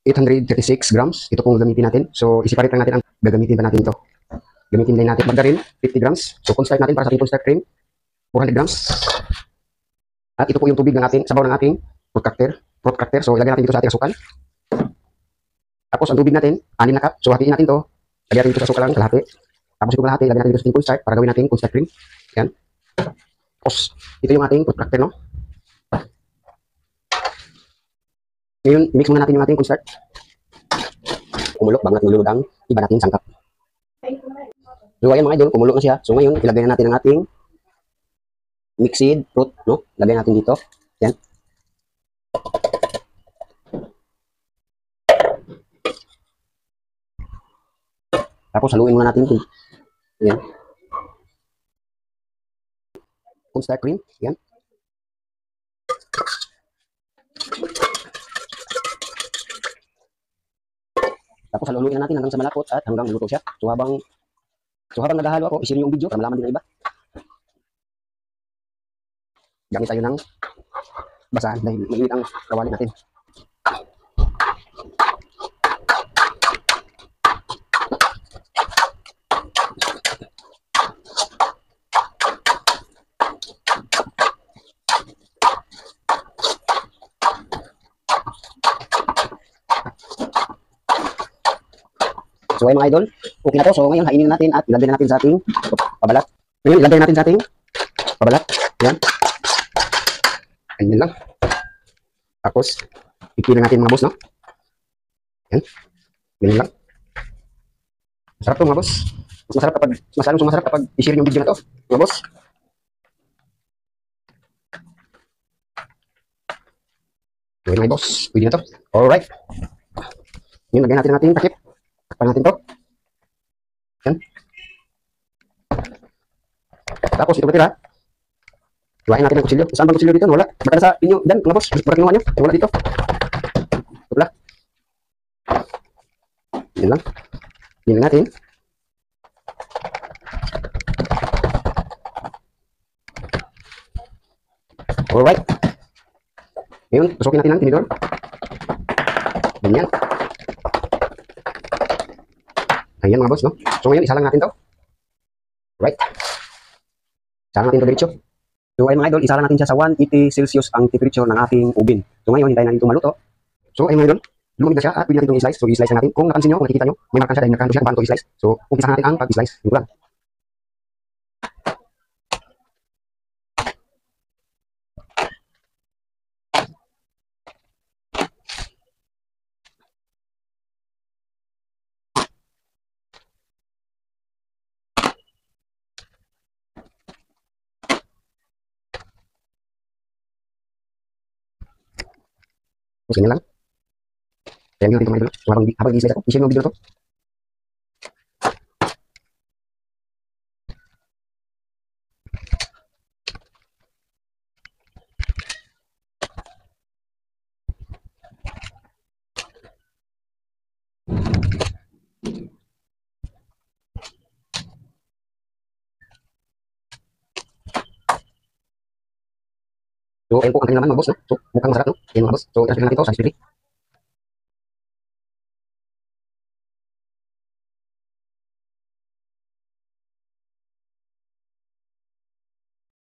836 grams. Ito pong gamitin natin. So, i-separate lang natin ang gagamitin ba natin ito. Gamitin din natin margarine, 50 grams. So, cornstarch natin para sa ating cornstarch cream, 400 grams. At ito po yung tubig ng ating, sabaw ng ating protractor. So, ilagay natin dito sa ating asukal. Tapos, ang tubig natin, 6 na cup. So, hatiin natin to. Lagyan natin dito sa asukal lang, kalahati. Tapos, ito kalahati, lagyan natin dito sa ating cornstarch para gawin natin cornstarch cream. Yan. Tapos, ito yung ating protractor, no? Ngayon, mix muna natin yung ating cornstarch. Kumulok bago natin ilulod ang iba nating sangkap. So, ayan mga idol, kumulo na siya. So, ngayon, ilagay na natin ang ating mixed fruit, no? Lagay natin dito. Yan. Tapos, haluin muna natin. Yan. Cornstarch cream. Yan. Tapos, haluin na natin hanggang sa malapot at hanggang maluto siya. So, habang naghahalo ako, isip niyo yung video para malaman din ng iba. Gamit tayo ng basahan dahil mainit ang kawali natin. So ay mga idol, okay na to. So ngayon hainin natin at ilagay na natin sa ating pabalat. Ngayon ilagay natin sa ating pabalat. Yan. Ganyan lang. Tapos ipilan natin mga boss, no? Yan. Ganyan lang. Masarap to mga boss. Mas masarap kapag i-share yung video na to, mga boss. Ngayon mga boss, pwede na to. Alright. Ngayon lagyan natin ang ating takip. Takpan natin to. Yan. Tapos ito matira. Luwain natin ang kutsilyo. Saan bang kutsilyo dito? Wala. Baka nasa inyo. Diyan, mga boss. Baka kinuha nyo. Wala dito. Ito pala. Yan lang. Yan lang natin. Alright. Ngayon, tusukin natin ang tinidor. Ganyan. Ayan mga boss, no? So ngayon, isa lang natin to. Right. Isa lang natin to diretso. So ayun mga idol, isa lang natin siya sa 180 Celsius ang temperature ng ating oven. So ngayon, hintayin natin itong maluto. So ayun mga idol, lumamig na siya at pwede natin itong i-slice. So i-slice natin. Kung napansin nyo, kung nakikita nyo, may marka siya dahil nakahando siya kung paano ito i-slice. So umpisa natin ang pag-i-slice. Yung lang. So ganyan lang. Kaya nyo natin itong mga idol. So habang i-slice ako, i-share mo video na to. So ayun po ang kanilang laman mga boss, no? So mukhang masarap, no? Yan mga boss. So i-transfer natin ito sa display.